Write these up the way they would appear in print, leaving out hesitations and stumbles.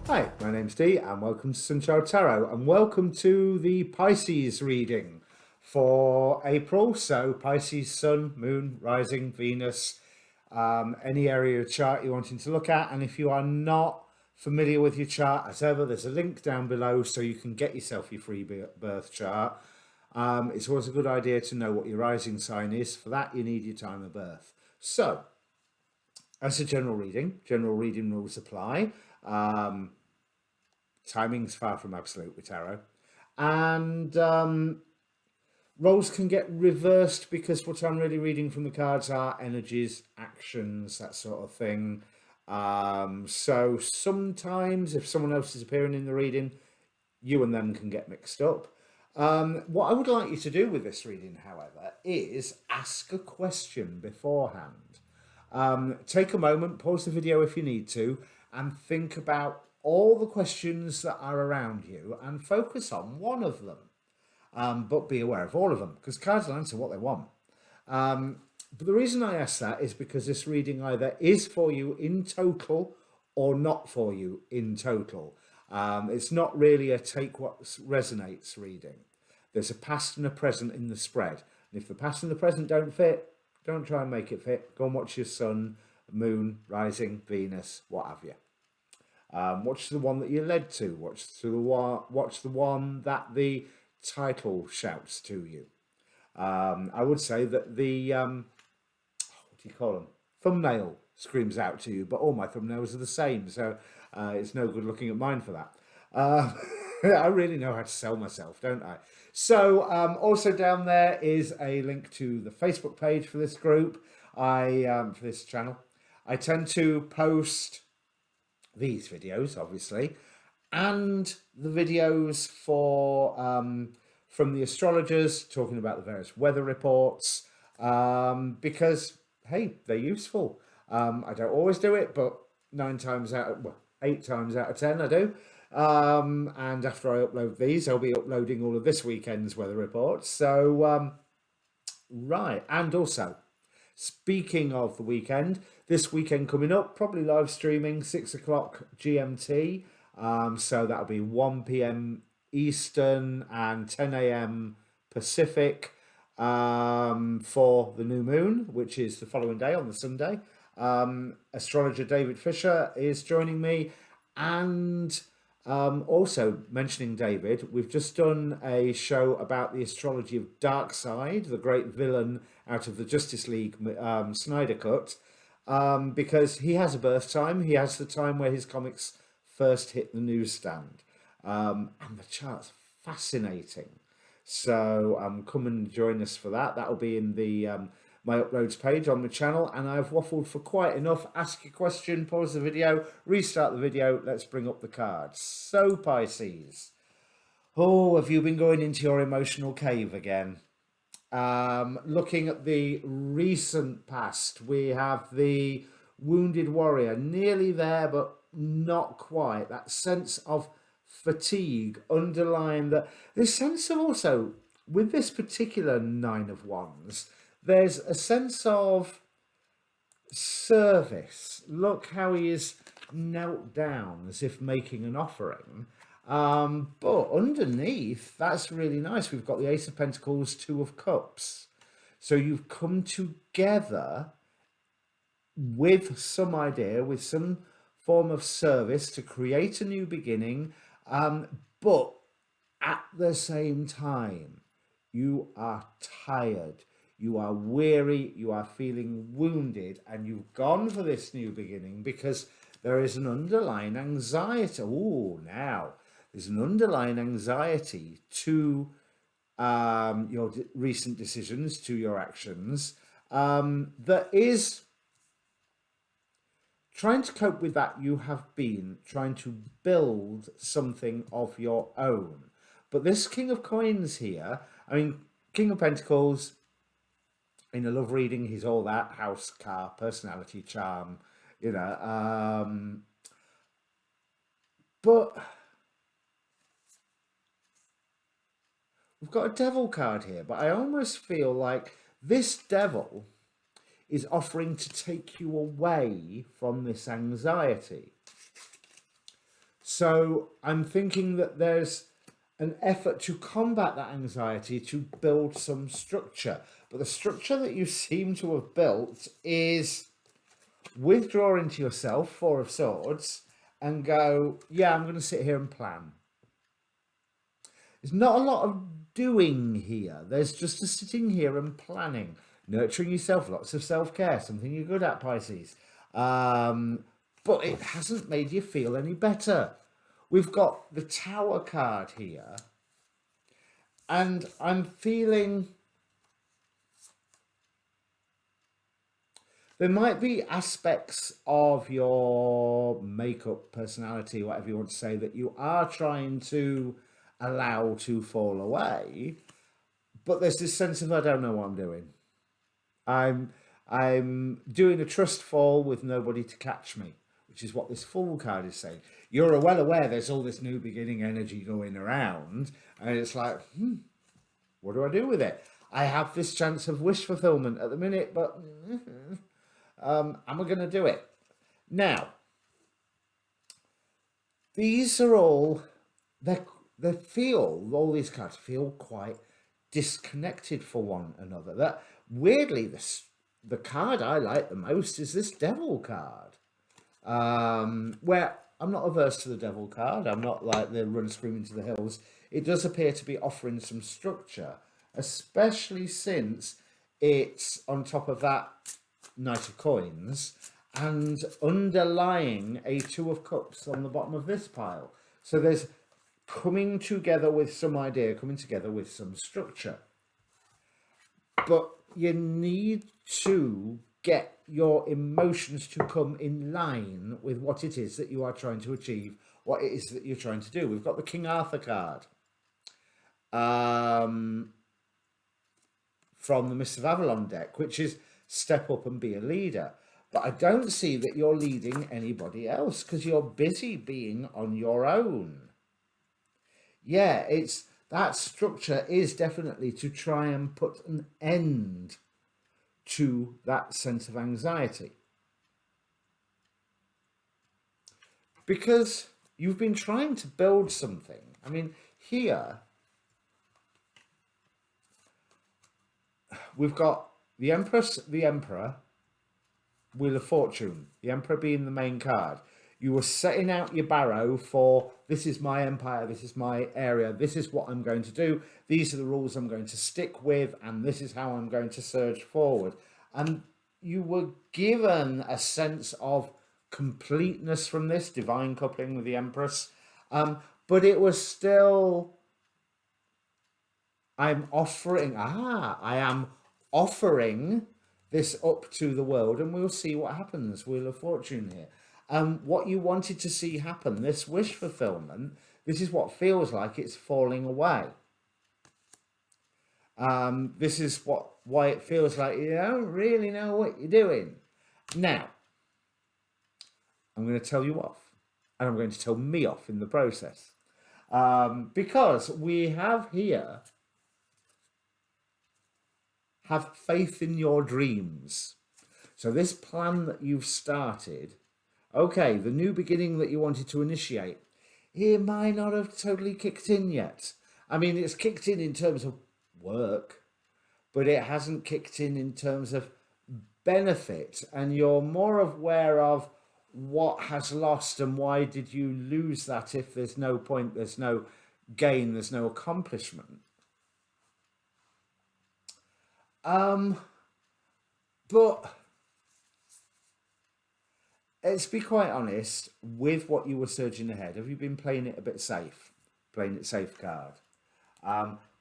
Hi, my name's Dee and welcome to Sunchild Tarot and welcome to the Pisces reading for April. So Pisces, Sun, Moon, Rising, Venus, any area of chart you're wanting to look at. And if you are not familiar with your chart, as ever, there's a link down below so you can get yourself your free birth chart. It's always a good idea to know what your rising sign is. For that, you need your time of birth. So, as a general reading rules apply. Timing's far from absolute with tarot, and roles can get reversed because what I'm really reading from the cards are energies, actions, that sort of thing. So sometimes if someone else is appearing in the reading, you and them can get mixed up. What I would like you to do with this reading, however, is ask a question beforehand. Take a moment, pause the video if you need to, and think about all the questions that are around you and focus on one of them. But be aware of all of them, because cards will answer what they want. But the reason I ask that is because this reading either is for you in total or not for you in total. It's not really a take what resonates reading. There's a past and a present in the spread. And if the past and the present don't fit, don't try and make it fit. Go and watch your sun, moon, rising, Venus, what have you. Watch the one that you're led to. Watch the one that the title shouts to you. I would say that the what do you call them? Thumbnail screams out to you, but all my thumbnails are the same, so it's no good looking at mine for that. I really know how to sell myself, don't I? So also down there is a link to the Facebook page for this group. For this channel, I tend to post these videos, obviously, and the videos for from the astrologers talking about the various weather reports, because hey, they're useful. I don't always do it, but 8 times out of 10 I do. And after I upload these, I'll be uploading all of this weekend's weather reports. So right, and also, speaking of the weekend, this weekend coming up, probably live streaming 6 o'clock GMT. So that'll be 1 p.m. Eastern and 10 a.m. Pacific for the new moon, which is the following day on the Sunday. Astrologer David Fisher is joining me, and also mentioning David, we've just done a show about the astrology of Darkseid, the great villain out of the Justice League Snyder Cut, because he has a birth time. He has the time where his comics first hit the newsstand, and the chart's fascinating. So come and join us for that. That'll be in the my uploads page on the channel, and I've waffled for quite enough. Ask your question, pause the video, restart the video. Let's bring up the cards. So Pisces, oh, have you been going into your emotional cave again? Looking at the recent past, we have the wounded warrior, nearly there but not quite. That sense of fatigue underlying this sense of, also with this particular Nine of Wands, there's a sense of service. Look how he is knelt down as if making an offering. But underneath, that's really nice. We've got the Ace of Pentacles, Two of Cups. So you've come together with some idea, with some form of service to create a new beginning. But at the same time, you are tired. You are weary, you are feeling wounded, and you've gone for this new beginning because there is an underlying anxiety. Oh, now there's an underlying anxiety to your recent decisions, to your actions, that is trying to cope with that. You have been trying to build something of your own. But this King of Coins here, I mean, King of Pentacles, in a love reading, he's all that: house, car, personality, charm, you know. But we've got a devil card here, but I almost feel like this devil is offering to take you away from this anxiety. So I'm thinking that there's an effort to combat that anxiety to build some structure. But the structure that you seem to have built is withdraw into yourself, Four of Swords, and go, yeah, I'm going to sit here and plan. There's not a lot of doing here. There's just a sitting here and planning, nurturing yourself, lots of self-care, something you're good at, Pisces. But it hasn't made you feel any better. We've got the Tower card here, and I'm feeling there might be aspects of your makeup, personality, whatever you want to say, that you are trying to allow to fall away, but there's this sense of I don't know what I'm doing. I'm doing a trust fall with nobody to catch me, which is what this Fool card is saying. You're well aware there's all this new beginning energy going around, and it's like, what do I do with it? I have this chance of wish fulfillment at the minute, but am I going to do it? Now, these are all, all these cards feel quite disconnected for one another. That weirdly, the card I like the most is this Devil card, where I'm not averse to the Devil card. I'm not like the run screaming to the hills. It does appear to be offering some structure, especially since it's on top of that Knight of Coins and underlying a Two of Cups on the bottom of this pile. So there's coming together with some idea, coming together with some structure. But you need to get your emotions to come in line with what it is that you are trying to achieve, what it is that you're trying to do. We've got the King Arthur card from the Mists of Avalon deck, which is step up and be a leader. But I don't see that you're leading anybody else because you're busy being on your own. Yeah, it's that structure is definitely to try and put an end to that sense of anxiety. Because you've been trying to build something. I mean, here we've got the Empress, the Emperor, Wheel of Fortune, the Emperor being the main card. You were setting out your barrow for, this is my empire, this is my area, this is what I'm going to do, these are the rules I'm going to stick with, and this is how I'm going to surge forward. And you were given a sense of completeness from this, divine coupling with the Empress, but it was still, I am offering this up to the world, and we'll see what happens. Wheel of Fortune here. What you wanted to see happen, this wish fulfillment, this is what feels like it's falling away. This is why it feels like you don't really know what you're doing. Now, I'm going to tell you off, and I'm going to tell me off in the process. Because we have here, have faith in your dreams. So this plan that you've started, okay, the new beginning that you wanted to initiate, it might not have totally kicked in yet. I mean, it's kicked in terms of work, but it hasn't kicked in terms of benefit. And you're more aware of what has lost and why did you lose that if there's no point, there's no gain, there's no accomplishment. But let's be quite honest with what you were surging ahead. Have you been playing it a bit safe? Playing it safe card.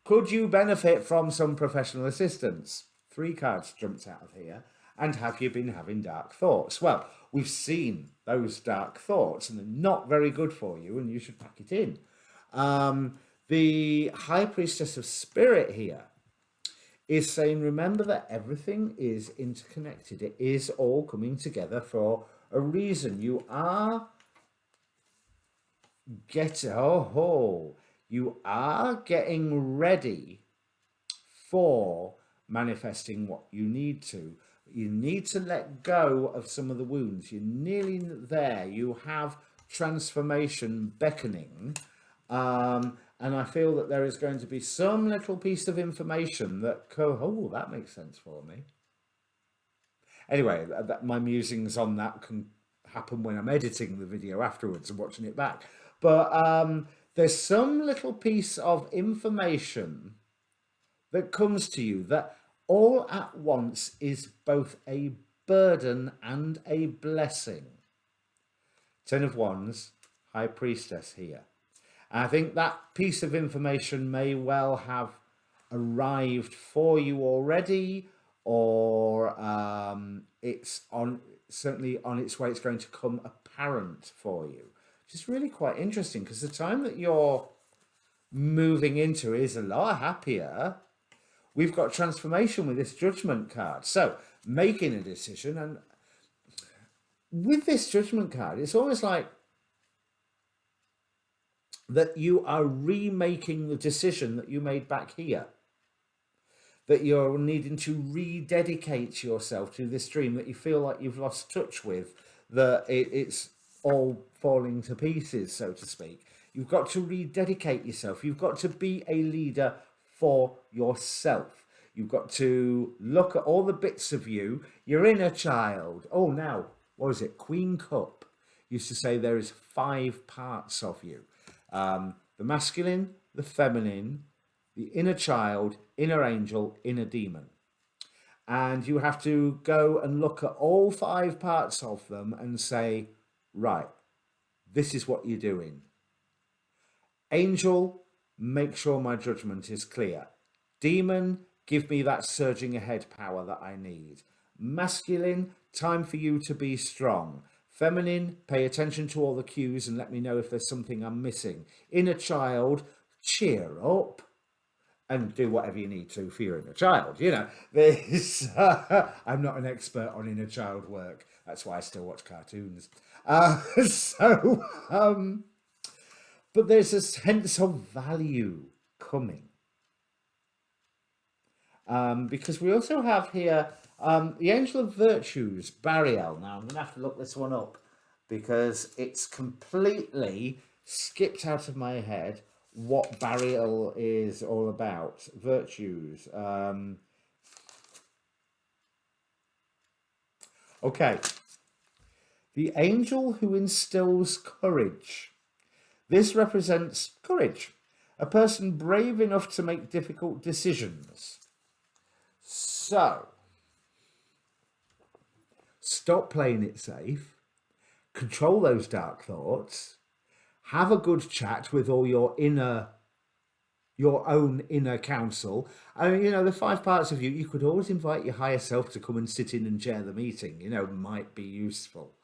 Could you benefit from some professional assistance? 3 cards jumped out of here. And have you been having dark thoughts? Well, we've seen those dark thoughts and they're not very good for you and you should pack it in. The High Priestess of Spirit here is saying, remember that everything is interconnected. It is all coming together for a reason. You are getting ready for manifesting what you need to. You need to let go of some of the wounds. You're nearly there. You have transformation beckoning. And I feel that there is going to be some little piece of information that, oh, that makes sense for me. Anyway, my musings on that can happen when I'm editing the video afterwards and watching it back. But there's some little piece of information that comes to you that all at once is both a burden and a blessing. Ten of Wands, High Priestess here. And I think that piece of information may well have arrived for you already, or it's certainly on its way. It's going to come apparent for you, which is really quite interesting, because the time that you're moving into is a lot happier. We've got transformation with this Judgment card. So making a decision, and with this Judgment card, it's almost like that you are remaking the decision that you made back here. That you're needing to rededicate yourself to this dream that you feel like you've lost touch with, that it's all falling to pieces, so to speak. You've got to rededicate yourself. You've got to be a leader for yourself. You've got to look at all the bits of you, your inner child. Oh, now, what is it? Queen Cup used to say there is 5 parts of you. The masculine, the feminine, the inner child, inner angel, inner demon. And you have to go and look at all 5 parts of them and say, right, this is what you're doing. Angel, make sure my judgment is clear. Demon, give me that surging ahead power that I need. Masculine, time for you to be strong. Feminine, pay attention to all the cues and let me know if there's something I'm missing. Inner child, cheer up and do whatever you need to for your inner child. You know, there's, I'm not an expert on inner child work. That's why I still watch cartoons. But there's a sense of value coming. Because we also have here the Angel of Virtues, Bariel. Now, I'm going to have to look this one up because it's completely skipped out of my head what Bariel is all about. Virtues. Okay. The angel who instills courage. This represents courage. A person brave enough to make difficult decisions. So, stop playing it safe, control those dark thoughts, have a good chat with all your own inner counsel. I mean, you know, the 5 parts of you, you could always invite your higher self to come and sit in and chair the meeting, you know, might be useful.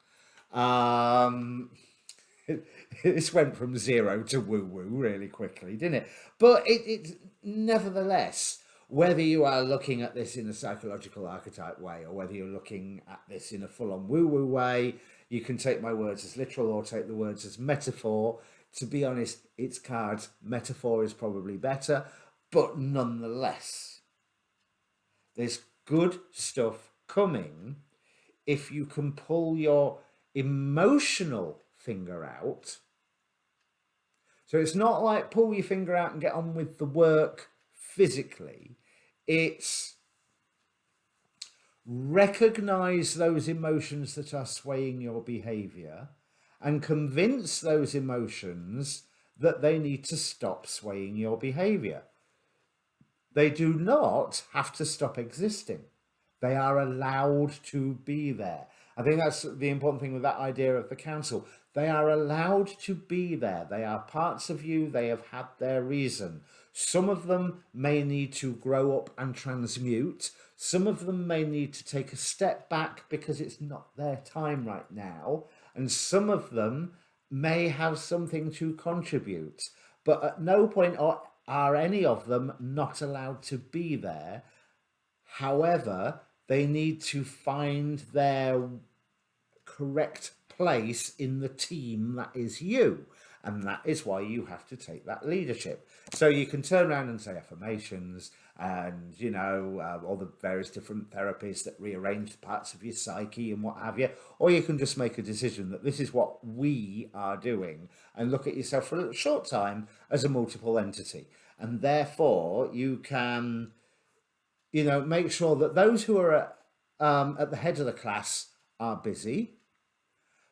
This went from 0 to woo-woo really quickly, didn't it? But it's nevertheless, whether you are looking at this in a psychological archetype way or whether you're looking at this in a full-on woo-woo way, you can take my words as literal or take the words as metaphor. To be honest, it's cards. Metaphor is probably better, but nonetheless, there's good stuff coming if you can pull your emotional finger out. So it's not like pull your finger out and get on with the work physically. It's recognize those emotions that are swaying your behavior and convince those emotions that they need to stop swaying your behavior. They do not have to stop existing. They are allowed to be there. I think that's the important thing with that idea of the council. They are allowed to be there. They are parts of you. They have had their reason. Some of them may need to grow up and transmute. Some of them may need to take a step back because it's not their time right now. And some of them may have something to contribute. But at no point are any of them not allowed to be there. However, they need to find their correct place in the team that is you. And that is why you have to take that leadership. So you can turn around and say affirmations and, you know, all the various different therapies that rearrange parts of your psyche and what have you. Or you can just make a decision that this is what we are doing and look at yourself for a short time as a multiple entity. And therefore, you can, you know, make sure that those who are at the head of the class are busy,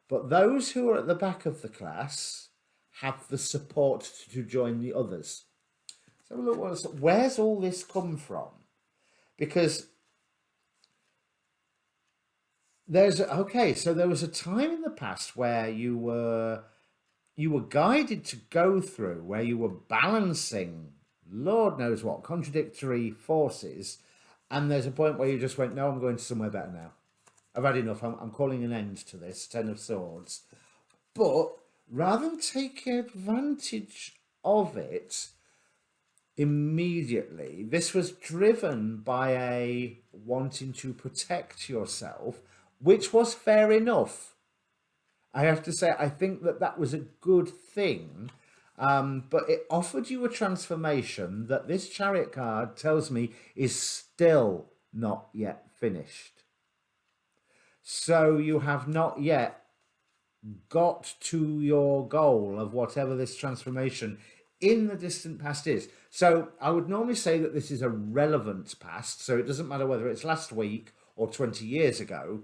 but those who are at the back of the class have the support to join the others. So look, where's all this come from? Because so there was a time in the past where you were guided to go through, where you were balancing Lord knows what contradictory forces, and there's a point where you just went, no, I'm going to somewhere better now. I've had enough. I'm calling an end to this. Ten of Swords. But rather than take advantage of it immediately, this was driven by a wanting to protect yourself, which was fair enough. I have to say, I think that was a good thing, but it offered you a transformation that this Chariot card tells me is still not yet finished. So you have not yet got to your goal of whatever this transformation in the distant past is. So I would normally say that this is a relevant past, so it doesn't matter whether it's last week or 20 years ago.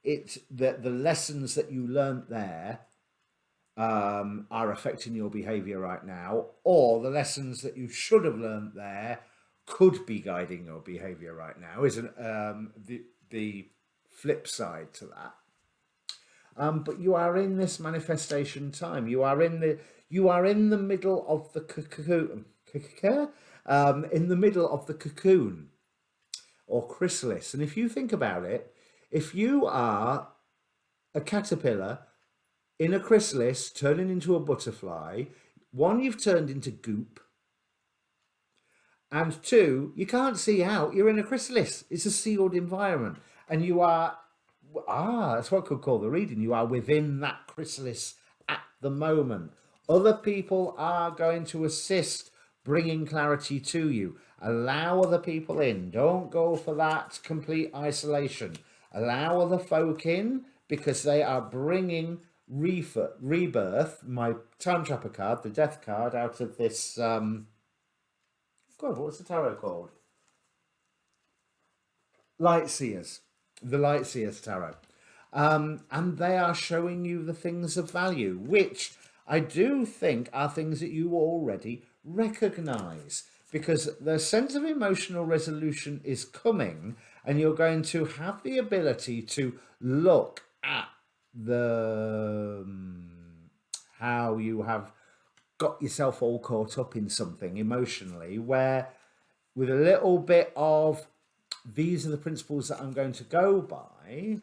It's that the lessons that you learnt there are affecting your behavior right now, or the lessons that you should have learnt there could be guiding your behavior right now, isn't the flip side to that. But you are in this manifestation time. You are in the middle of the cocoon, in the middle of the cocoon or chrysalis. And if you think about it, if you are a caterpillar in a chrysalis turning into a butterfly, one, you've turned into goop, and two, you can't see out. You're in a chrysalis. It's a sealed environment, and you are, that's what I could call the reading. You are within that chrysalis at the moment. Other people are going to assist bringing clarity to you. Allow other people in. Don't go for that complete isolation. Allow other folk in, because they are bringing rebirth, my time trapper card, the death card, out of this, God, what's the tarot called? Lightseers. The Lightseers tarot. And they are showing you the things of value, which I do think are things that you already recognize, because the sense of emotional resolution is coming, and you're going to have the ability to look at the how you have got yourself all caught up in something emotionally, where with a little bit of these are the principles that I'm going to go by,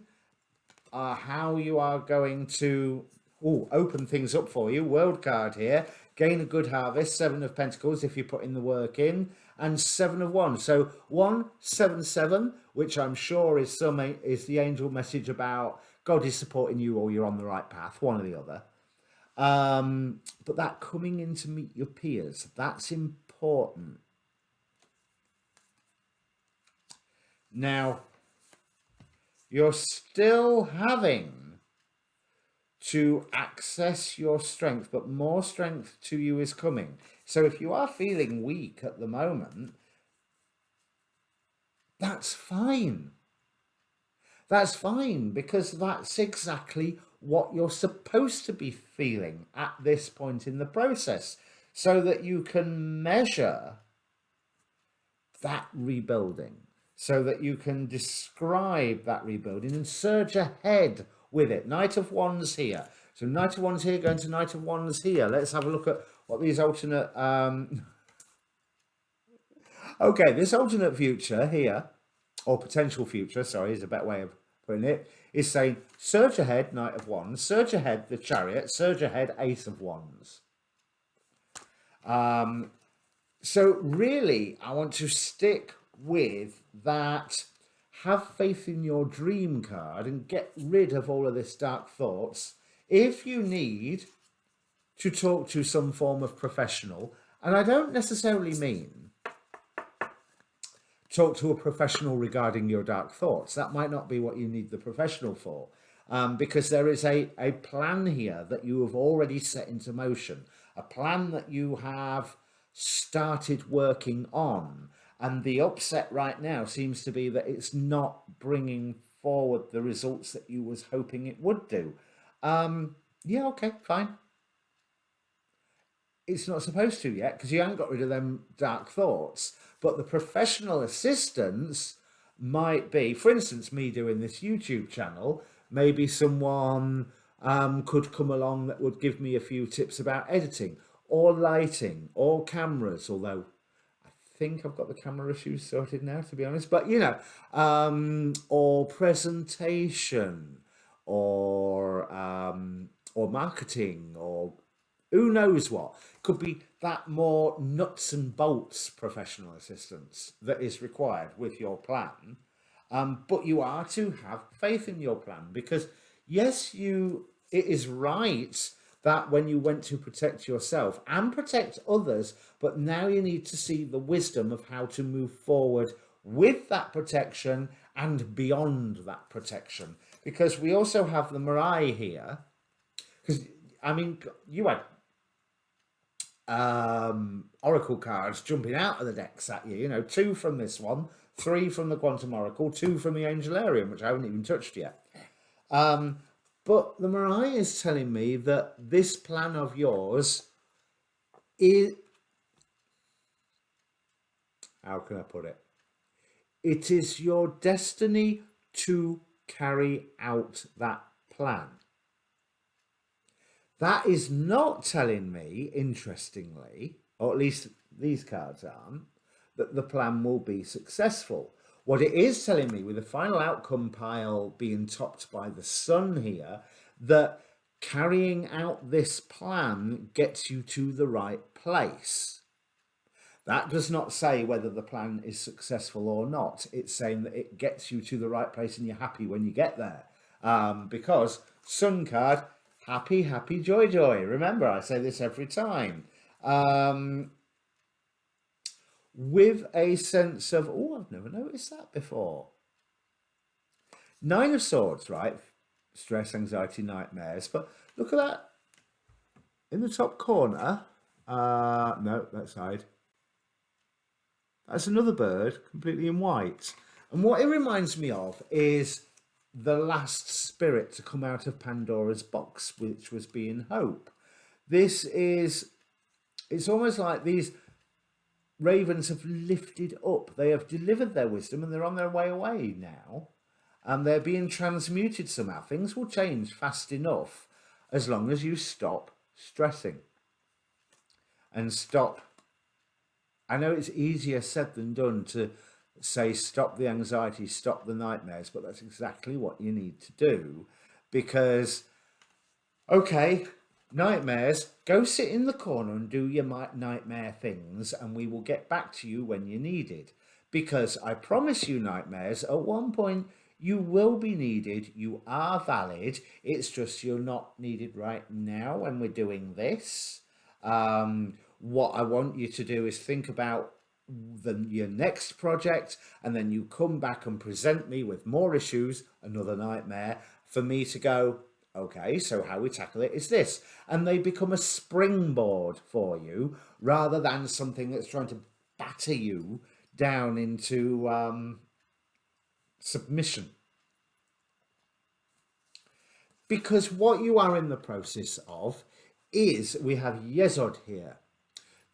how you are going to open things up for you. World card here, gain a good harvest, 7 of Pentacles if you put in the work in, and 7 of Wands. So 177, which I'm sure is the angel message about God is supporting you, or you're on the right path, one or the other. But that coming in to meet your peers, that's important. Now, you're still having to access your strength, but more strength to you is coming. So if you are feeling weak at the moment, that's fine. That's fine, because that's exactly what you're supposed to be feeling at this point in the process, so that you can measure that rebuilding, so that you can describe that rebuilding and surge ahead with it. Knight of Wands here. So Knight of Wands here going to Knight of Wands here. Let's have a look at what these alternate... Okay, this alternate future here, or potential future, sorry, is a better way of putting it, is saying surge ahead, Knight of Wands, surge ahead, the Chariot, surge ahead, Ace of Wands. So really, I want to stick with that have faith in your dream card and get rid of all of this dark thoughts. If you need to talk to some form of professional, and I don't necessarily mean talk to a professional regarding your dark thoughts. That might not be what you need the professional for, because there is a plan here that you have already set into motion, a plan that you have started working on. And the upset right now seems to be that it's not bringing forward the results that you was hoping it would do. Yeah, okay, fine. It's not supposed to yet because you haven't got rid of them dark thoughts. But the professional assistance might be, for instance, me doing this YouTube channel. Maybe someone could come along that would give me a few tips about editing or lighting or cameras, although I think I've got the camera issues sorted now, to be honest. But, you know, or presentation or marketing or who knows what. Could be that more nuts and bolts professional assistance that is required with your plan. But you are to have faith in your plan because, yes, it is right that when you went to protect yourself and protect others, but now you need to see the wisdom of how to move forward with that protection and beyond that protection. Because we also have the Mariah here. Because, I mean, you had oracle cards jumping out of the decks at you, you know, 2 from this one, 3 from the quantum oracle, 2 from the angelarium, which I haven't even touched yet. But the Mariah is telling me that this plan of yours is, how can I put it? It is your destiny to carry out that plan. That is not telling me, interestingly, or at least these cards aren't, that the plan will be successful. What it is telling me, with the final outcome pile being topped by the sun here, that carrying out this plan gets you to the right place. That does not say whether the plan is successful or not. It's saying that it gets you to the right place and you're happy when you get there. Because sun card, happy, happy, joy, joy. Remember, I say this every time. With a sense of, oh, I've never noticed that before. 9 of Swords, right? Stress, anxiety, nightmares. But look at that. In the top corner. No, that side. That's another bird, completely in white. And what it reminds me of is the last spirit to come out of Pandora's box, which was being hope. It's almost like these ravens have lifted up. They have delivered their wisdom and they're on their way away now. And they're being transmuted somehow. Things will change fast enough as long as you stop stressing and stop. I know it's easier said than done to say stop the anxiety, stop the nightmares, but that's exactly what you need to do. Because, okay, nightmares, go sit in the corner and do your nightmare things, and we will get back to you when you're needed. Because I promise you, nightmares, at one point you will be needed. You are valid. It's just you're not needed right now when we're doing this. What I want you to do is think about your next project, and then you come back and present me with more issues, another nightmare, for me to go, okay, so how we tackle it is this. And they become a springboard for you rather than something that's trying to batter you down into submission. Because what you are in the process of is, we have Yesod here,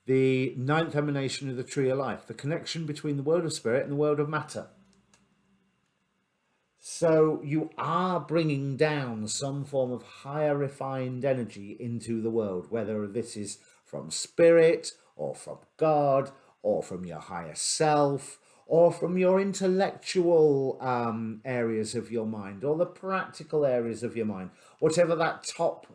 the 9th emanation of the tree of life, the connection between the world of spirit and the world of matter. So you are bringing down some form of higher refined energy into the world, whether this is from spirit or from God or from your higher self or from your intellectual areas of your mind or the practical areas of your mind, whatever that top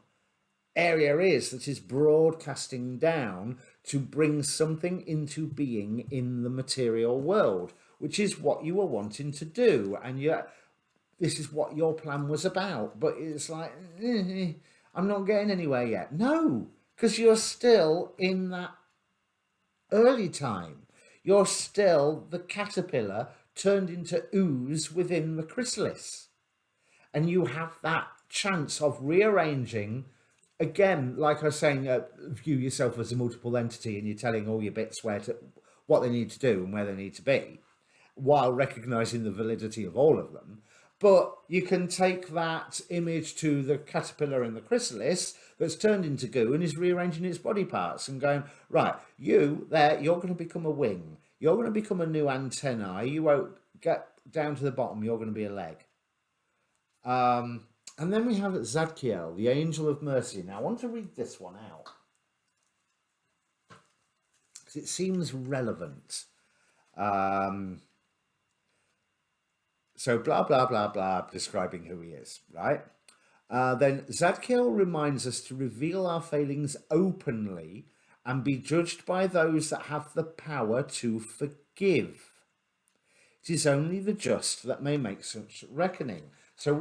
area is that is broadcasting down to bring something into being in the material world, which is what you were wanting to do. And this is what your plan was about. But it's like, I'm not getting anywhere yet. No, because you're still in that early time. you're still the caterpillar turned into ooze within the chrysalis. And you have that chance of rearranging. Again, like I was saying, view yourself as a multiple entity, and you're telling all your bits what they need to do and where they need to be, while recognizing the validity of all of them. But you can take that image to the caterpillar in the chrysalis that's turned into goo and is rearranging its body parts and going, right, you're going to become a wing. You're going to become a new antennae. You won't get down to the bottom. You're going to be a leg. And then we have Zadkiel, the angel of mercy. Now, I want to read this one out because it seems relevant. So blah, blah, blah, blah, describing who he is, right? Then Zadkiel reminds us to reveal our failings openly and be judged by those that have the power to forgive. It is only the just that may make such reckoning. So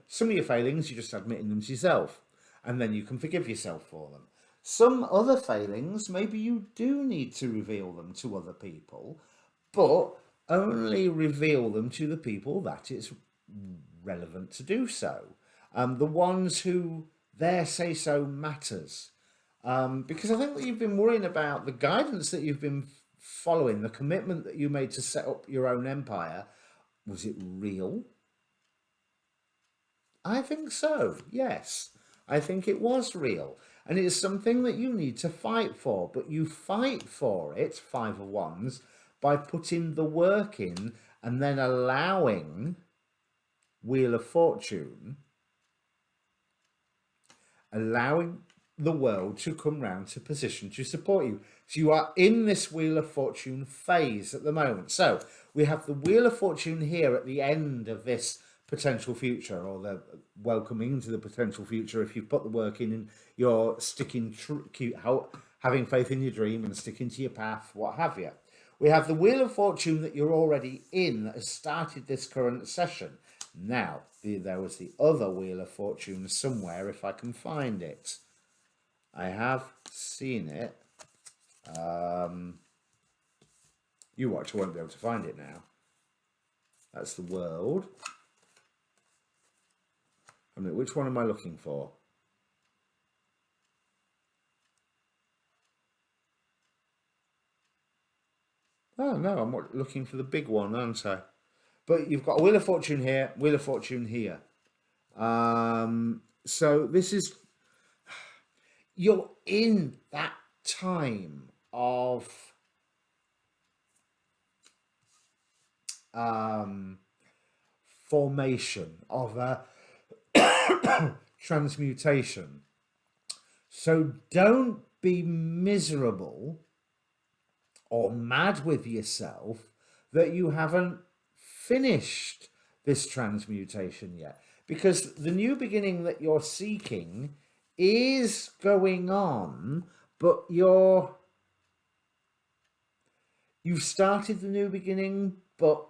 some of your failings, you're just admitting them to yourself, and then you can forgive yourself for them. Some other failings, maybe you do need to reveal them to other people, but only reveal them to the people that it's relevant to do so. The ones who their say-so matters. Because I think that you've been worrying about the guidance that you've been following, the commitment that you made to set up your own empire. Was it real? I think so, yes. I think it was real. And it is something that you need to fight for. But you fight for it, 5 of Wands, by putting the work in and then allowing Wheel of Fortune, allowing the world to come round to position to support you. So you are in this Wheel of Fortune phase at the moment. So we have the Wheel of Fortune here at the end of this potential future, or the welcoming to the potential future if you've put the work in and you're sticking having faith in your dream and sticking to your path, what have you. We have the Wheel of Fortune that you're already in that has started this current session. Now, there was the other Wheel of Fortune somewhere, if I can find it. I have seen it. You watch, I won't be able to find it now. That's the World. I mean, which one am I looking for? Oh, no, I'm looking for the big one, aren't I? But you've got a Wheel of Fortune here, Wheel of Fortune here. So this is... You're in that time of... formation, of a transmutation. So don't be miserable or mad with yourself that you haven't finished this transmutation yet, because the new beginning that you're seeking is going on, but you've started the new beginning, but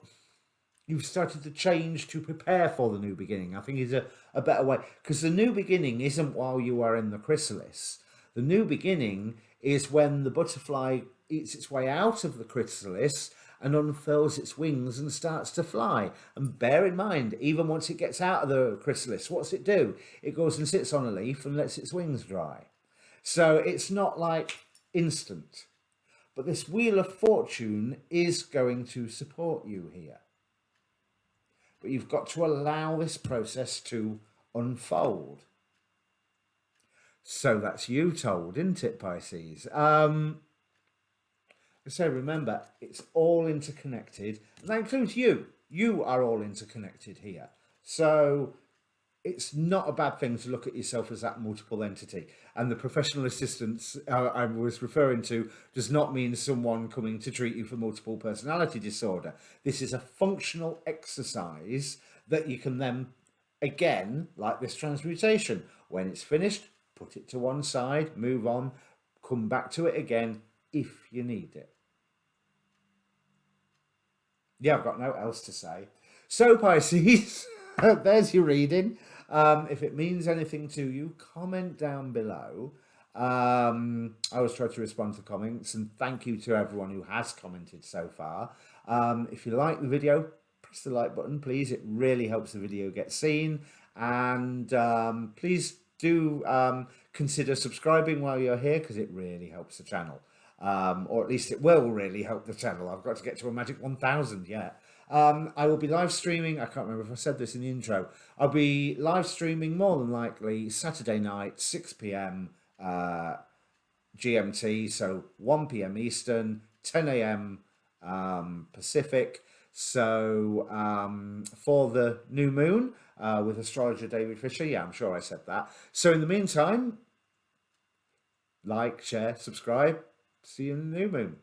you've started to change to prepare for the new beginning, I think is a better way. Because the new beginning isn't while you are in the chrysalis. The new beginning is when the butterfly eats its way out of the chrysalis and unfurls its wings and starts to fly. And bear in mind, even once it gets out of the chrysalis, what's it do? It goes and sits on a leaf and lets its wings dry. So it's not like instant. But this Wheel of Fortune is going to support you here. But you've got to allow this process to unfold. So that's you told, isn't it, Pisces? So remember, it's all interconnected. And that includes you. You are all interconnected here. So it's not a bad thing to look at yourself as that multiple entity. And the professional assistance I was referring to does not mean someone coming to treat you for multiple personality disorder. This is a functional exercise that you can then, again, like this transmutation, when it's finished, put it to one side, move on, come back to it again if you need it. Yeah, I've got no else to say. So, Pisces, there's your reading. If it means anything to you, comment down below. I always try to respond to comments, and thank you to everyone who has commented so far. If you like the video, press the like button, please. It really helps the video get seen. And please do consider subscribing while you're here, because it really helps the channel. Or at least it will really help the channel. I've got to get to a magic 1,000 yet. I will be live streaming. I can't remember if I said this in the intro. I'll be live streaming more than likely Saturday night, 6 p.m. GMT, so 1 p.m. Eastern, 10 a.m. Pacific. So for the new moon with astrologer David Fisher. Yeah, I'm sure I said that. So in the meantime, like, share, subscribe. See you in the new moon.